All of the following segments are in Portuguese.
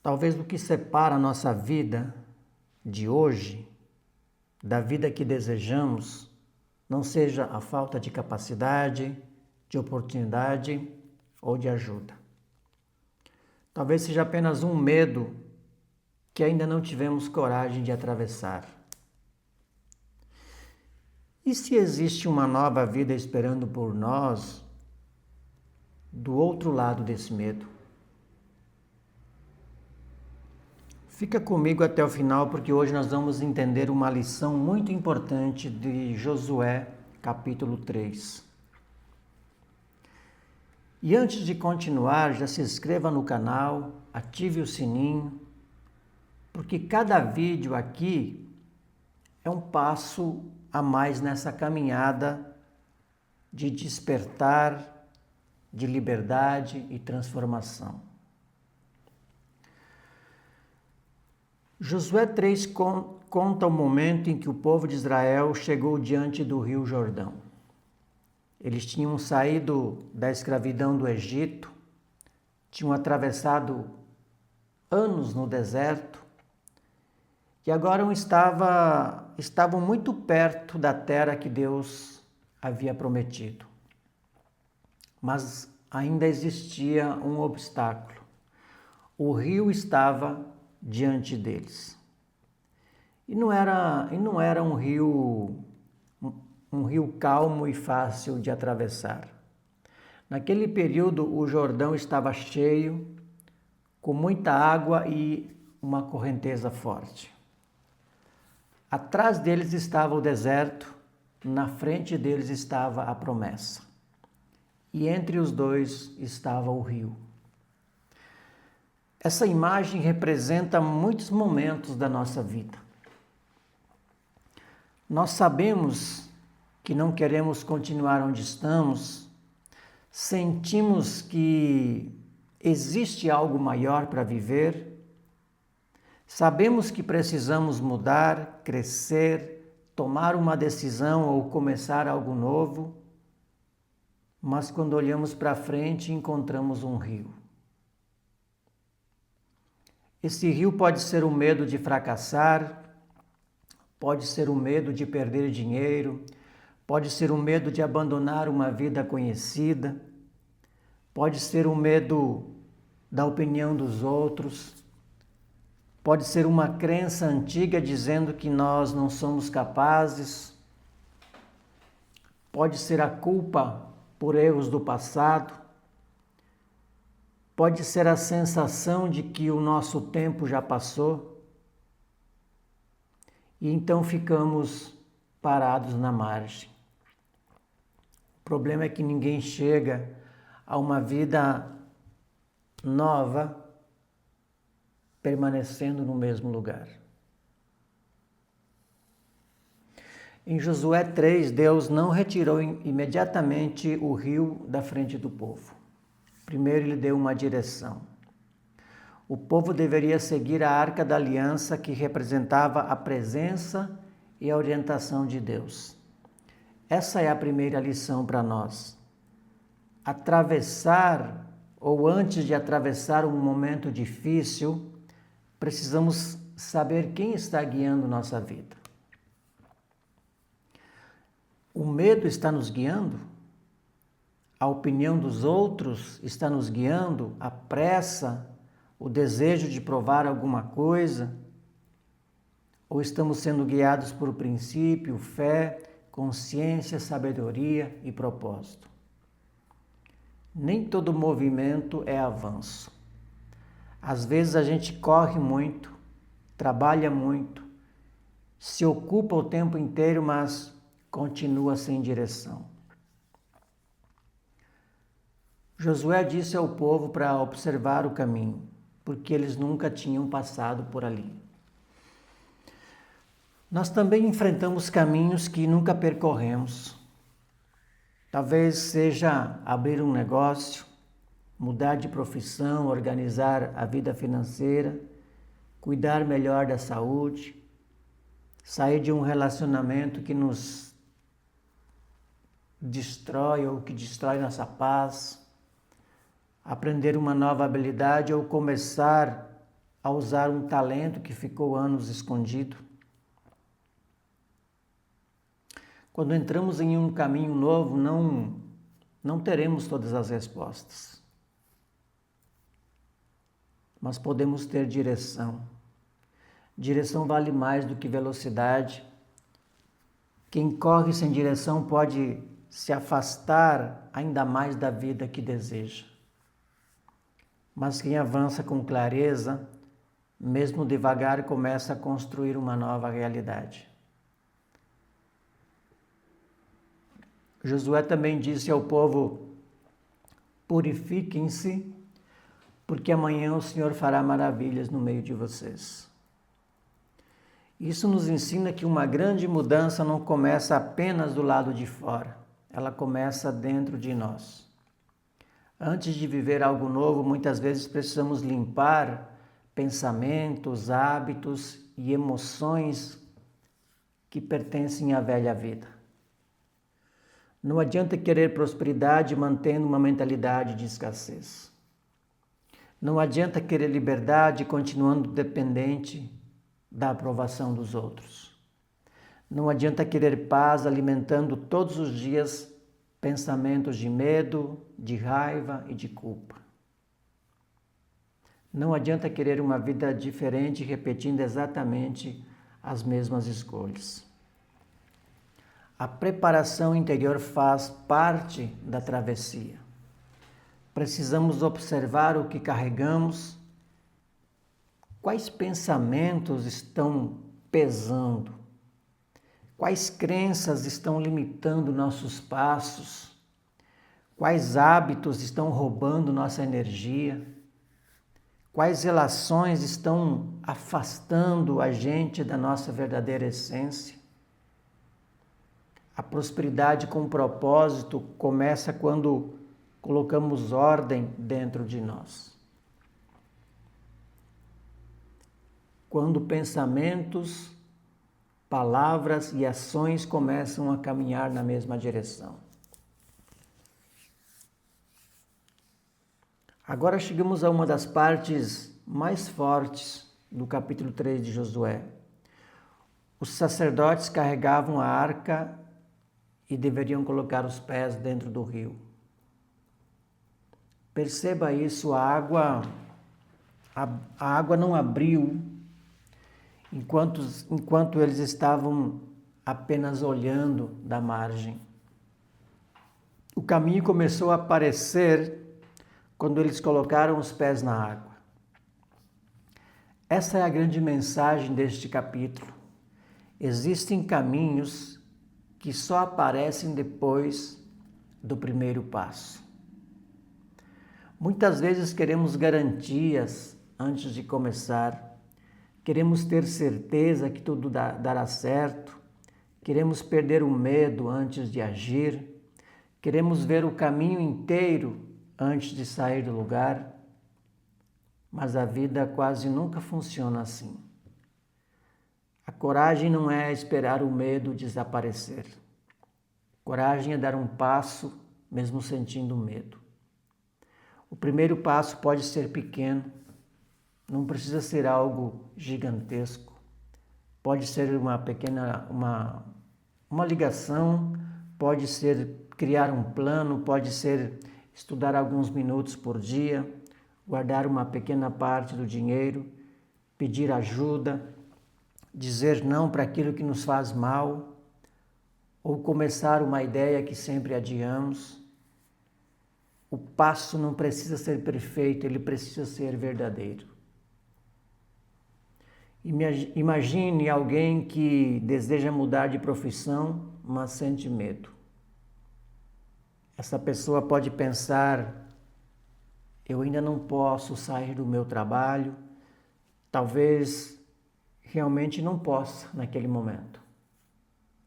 Talvez o que separa a nossa vida de hoje da vida que desejamos não seja a falta de capacidade, de oportunidade ou de ajuda. Talvez seja apenas um medo que ainda não tivemos coragem de atravessar. E se existe uma nova vida esperando por nós do outro lado desse medo? Fica comigo até o final, porque hoje nós vamos entender uma lição muito importante de Josué, capítulo 3. E antes de continuar, já se inscreva no canal, ative o sininho, porque cada vídeo aqui é um passo a mais nessa caminhada de despertar, de liberdade e transformação. Josué 3 conta o momento em que o povo de Israel chegou diante do rio Jordão. Eles tinham saído da escravidão do Egito, tinham atravessado anos no deserto e agora estavam muito perto da terra que Deus havia prometido. Mas ainda existia um obstáculo. O rio estava diante deles. E não era um rio calmo e fácil de atravessar. Naquele período o Jordão estava cheio, com muita água e uma correnteza forte. Atrás deles estava o deserto, na frente deles estava a promessa. E entre os dois estava o rio. Essa imagem representa muitos momentos da nossa vida. Nós sabemos que não queremos continuar onde estamos, sentimos que existe algo maior para viver, sabemos que precisamos mudar, crescer, tomar uma decisão ou começar algo novo, mas quando olhamos para frente encontramos um rio. Esse rio pode ser o medo de fracassar, pode ser o medo de perder dinheiro, pode ser o medo de abandonar uma vida conhecida, pode ser o medo da opinião dos outros, pode ser uma crença antiga dizendo que nós não somos capazes, pode ser a culpa por erros do passado, pode ser a sensação de que o nosso tempo já passou e então ficamos parados na margem. O problema é que ninguém chega a uma vida nova permanecendo no mesmo lugar. Em Josué 3, Deus não retirou imediatamente o rio da frente do povo. Primeiro ele deu uma direção. O povo deveria seguir a Arca da Aliança, que representava a presença e a orientação de Deus. Essa é a primeira lição para nós. Atravessar, ou antes de atravessar um momento difícil, precisamos saber quem está guiando nossa vida. O medo está nos guiando? A opinião dos outros está nos guiando? A pressa, o desejo de provar alguma coisa? Ou estamos sendo guiados por princípio, fé, consciência, sabedoria e propósito? Nem todo movimento é avanço. Às vezes a gente corre muito, trabalha muito, se ocupa o tempo inteiro, mas continua sem direção. Josué disse ao povo para observar o caminho, porque eles nunca tinham passado por ali. Nós também enfrentamos caminhos que nunca percorremos. Talvez seja abrir um negócio, mudar de profissão, organizar a vida financeira, cuidar melhor da saúde, sair de um relacionamento que nos destrói ou que destrói nossa paz, aprender uma nova habilidade ou começar a usar um talento que ficou anos escondido. Quando entramos em um caminho novo, não teremos todas as respostas, mas podemos ter direção. Direção vale mais do que velocidade. Quem corre sem direção pode se afastar ainda mais da vida que deseja. Mas quem avança com clareza, mesmo devagar, começa a construir uma nova realidade. Josué também disse ao povo: purifiquem-se, porque amanhã o Senhor fará maravilhas no meio de vocês. Isso nos ensina que uma grande mudança não começa apenas do lado de fora, ela começa dentro de nós. Antes de viver algo novo, muitas vezes precisamos limpar pensamentos, hábitos e emoções que pertencem à velha vida. Não adianta querer prosperidade mantendo uma mentalidade de escassez. Não adianta querer liberdade continuando dependente da aprovação dos outros. Não adianta querer paz alimentando todos os dias pensamentos de medo, de raiva e de culpa. Não adianta querer uma vida diferente repetindo exatamente as mesmas escolhas. A preparação interior faz parte da travessia. Precisamos observar o que carregamos, quais pensamentos estão pesando, quais crenças estão limitando nossos passos, quais hábitos estão roubando nossa energia, quais relações estão afastando a gente da nossa verdadeira essência. A prosperidade com propósito começa quando colocamos ordem dentro de nós. Quando pensamentos, palavras e ações começam a caminhar na mesma direção. Agora chegamos a uma das partes mais fortes do capítulo 3 de Josué. Os sacerdotes carregavam a arca e deveriam colocar os pés dentro do rio. Perceba isso, a água não abriu enquanto eles estavam apenas olhando da margem. O caminho começou a aparecer quando eles colocaram os pés na água. Essa é a grande mensagem deste capítulo. Existem caminhos que só aparecem depois do primeiro passo. Muitas vezes queremos garantias antes de começar, queremos ter certeza que tudo dará certo, queremos perder o medo antes de agir, queremos ver o caminho inteiro antes de sair do lugar, mas a vida quase nunca funciona assim. A coragem não é esperar o medo desaparecer. Coragem é dar um passo mesmo sentindo medo. O primeiro passo pode ser pequeno, não precisa ser algo gigantesco. Pode ser uma pequena, uma ligação, pode ser criar um plano, pode ser estudar alguns minutos por dia, guardar uma pequena parte do dinheiro, pedir ajuda, dizer não para aquilo que nos faz mal, ou começar uma ideia que sempre adiamos. O passo não precisa ser perfeito, ele precisa ser verdadeiro. Imagine alguém que deseja mudar de profissão, mas sente medo. Essa pessoa pode pensar: eu ainda não posso sair do meu trabalho, talvez realmente não possa naquele momento.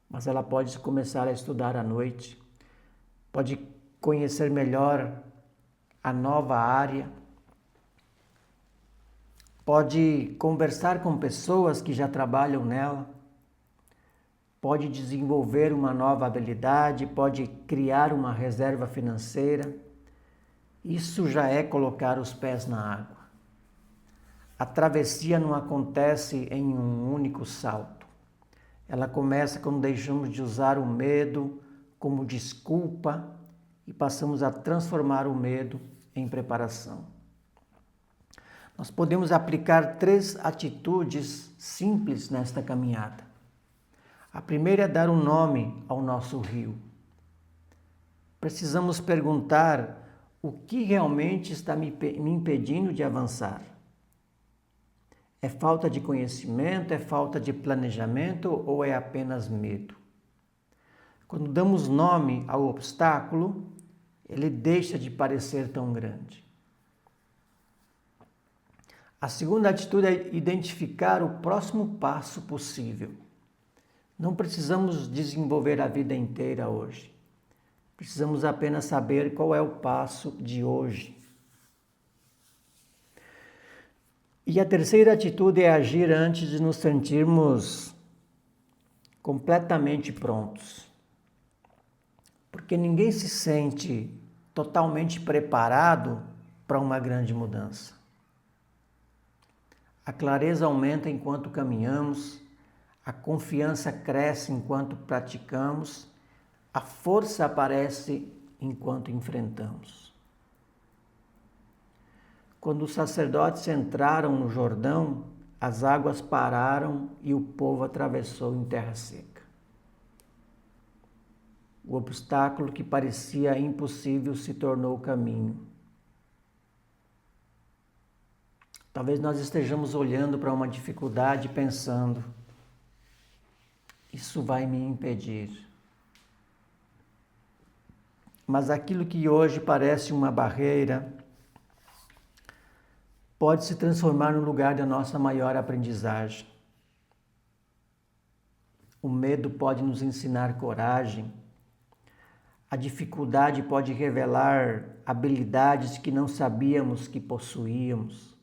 Mas ela pode começar a estudar à noite, pode conhecer melhor a nova área, pode conversar com pessoas que já trabalham nela, pode desenvolver uma nova habilidade, pode criar uma reserva financeira. Isso já é colocar os pés na água. A travessia não acontece em um único salto. Ela começa quando deixamos de usar o medo como desculpa e passamos a transformar o medo em preparação. Nós podemos aplicar 3 atitudes simples nesta caminhada. A primeira é dar um nome ao nosso rio. Precisamos perguntar o que realmente está me impedindo de avançar. É falta de conhecimento, é falta de planejamento ou é apenas medo? Quando damos nome ao obstáculo, ele deixa de parecer tão grande. A segunda atitude é identificar o próximo passo possível. Não precisamos desenvolver a vida inteira hoje. Precisamos apenas saber qual é o passo de hoje. E a terceira atitude é agir antes de nos sentirmos completamente prontos. Porque ninguém se sente totalmente preparado para uma grande mudança. A clareza aumenta enquanto caminhamos, a confiança cresce enquanto praticamos, a força aparece enquanto enfrentamos. Quando os sacerdotes entraram no Jordão, as águas pararam e o povo atravessou em terra seca. O obstáculo que parecia impossível se tornou caminho. Talvez nós estejamos olhando para uma dificuldade pensando: isso vai me impedir. Mas aquilo que hoje parece uma barreira pode se transformar no lugar da nossa maior aprendizagem. O medo pode nos ensinar coragem. A dificuldade pode revelar habilidades que não sabíamos que possuíamos.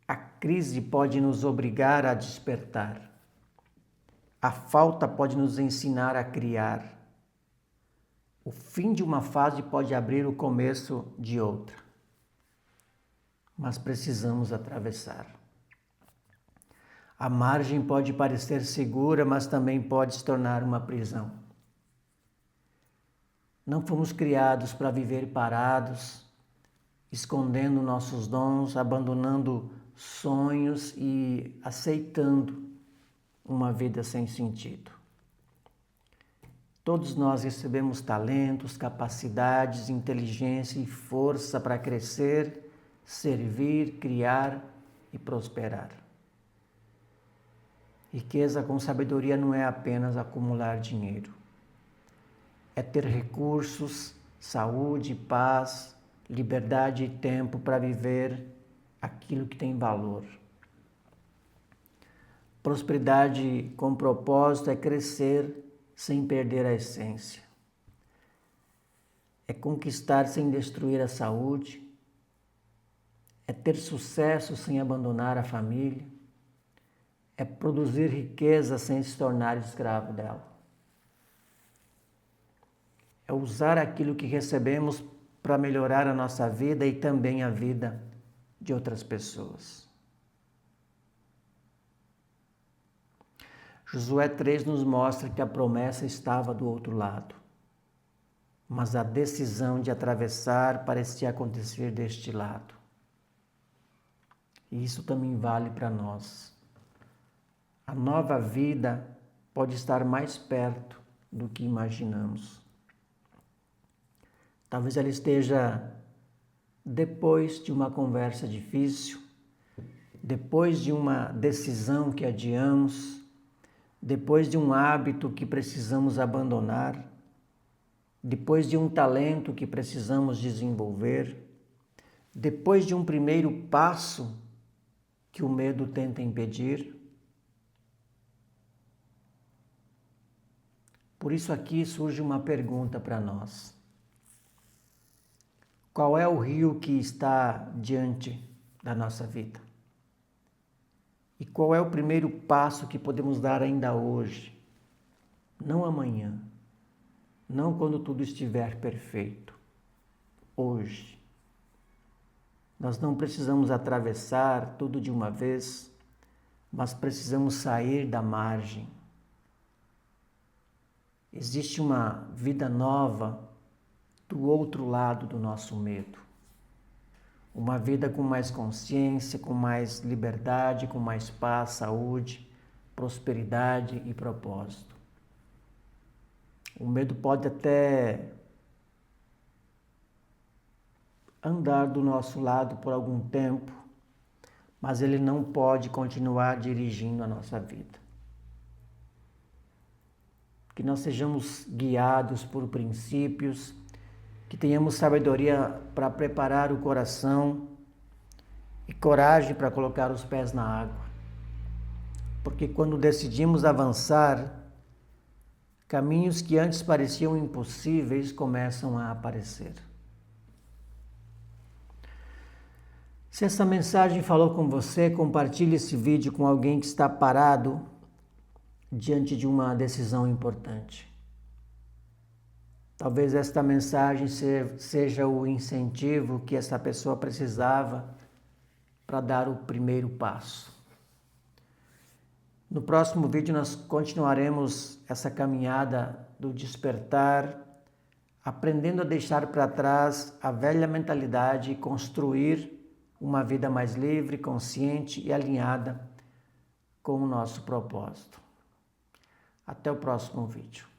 A crise pode nos obrigar a despertar. A falta pode nos ensinar a criar. O fim de uma fase pode abrir o começo de outra. Mas precisamos atravessar. A margem pode parecer segura, mas também pode se tornar uma prisão. Não fomos criados para viver parados, escondendo nossos dons, abandonando sonhos e aceitando uma vida sem sentido. Todos nós recebemos talentos, capacidades, inteligência e força para crescer, servir, criar e prosperar. Riqueza com sabedoria não é apenas acumular dinheiro. É ter recursos, saúde, paz, liberdade e tempo para viver aquilo que tem valor. Prosperidade com propósito é crescer sem perder a essência. É conquistar sem destruir a saúde. É ter sucesso sem abandonar a família. É produzir riqueza sem se tornar escravo dela. É usar aquilo que recebemos para melhorar a nossa vida e também a vida de outras pessoas. Josué 3 nos mostra que a promessa estava do outro lado, mas a decisão de atravessar parecia acontecer deste lado. E isso também vale para nós. A nova vida pode estar mais perto do que imaginamos. Talvez ela esteja depois de uma conversa difícil, depois de uma decisão que adiamos, depois de um hábito que precisamos abandonar, depois de um talento que precisamos desenvolver, depois de um primeiro passo que o medo tenta impedir. Por isso aqui surge uma pergunta para nós. Qual é o rio que está diante da nossa vida? E qual é o primeiro passo que podemos dar ainda hoje? Não amanhã, não quando tudo estiver perfeito. Hoje. Nós não precisamos atravessar tudo de uma vez, mas precisamos sair da margem. Existe uma vida nova do outro lado do nosso medo. Uma vida com mais consciência, com mais liberdade, com mais paz, saúde, prosperidade e propósito. O medo pode até andar do nosso lado por algum tempo, mas ele não pode continuar dirigindo a nossa vida. Que nós sejamos guiados por princípios, que tenhamos sabedoria para preparar o coração e coragem para colocar os pés na água. Porque quando decidimos avançar, caminhos que antes pareciam impossíveis começam a aparecer. Se essa mensagem falou com você, compartilhe esse vídeo com alguém que está parado diante de uma decisão importante. Talvez esta mensagem seja o incentivo que essa pessoa precisava para dar o primeiro passo. No próximo vídeo nós continuaremos essa caminhada do despertar, aprendendo a deixar para trás a velha mentalidade e construir uma vida mais livre, consciente e alinhada com o nosso propósito. Até o próximo vídeo.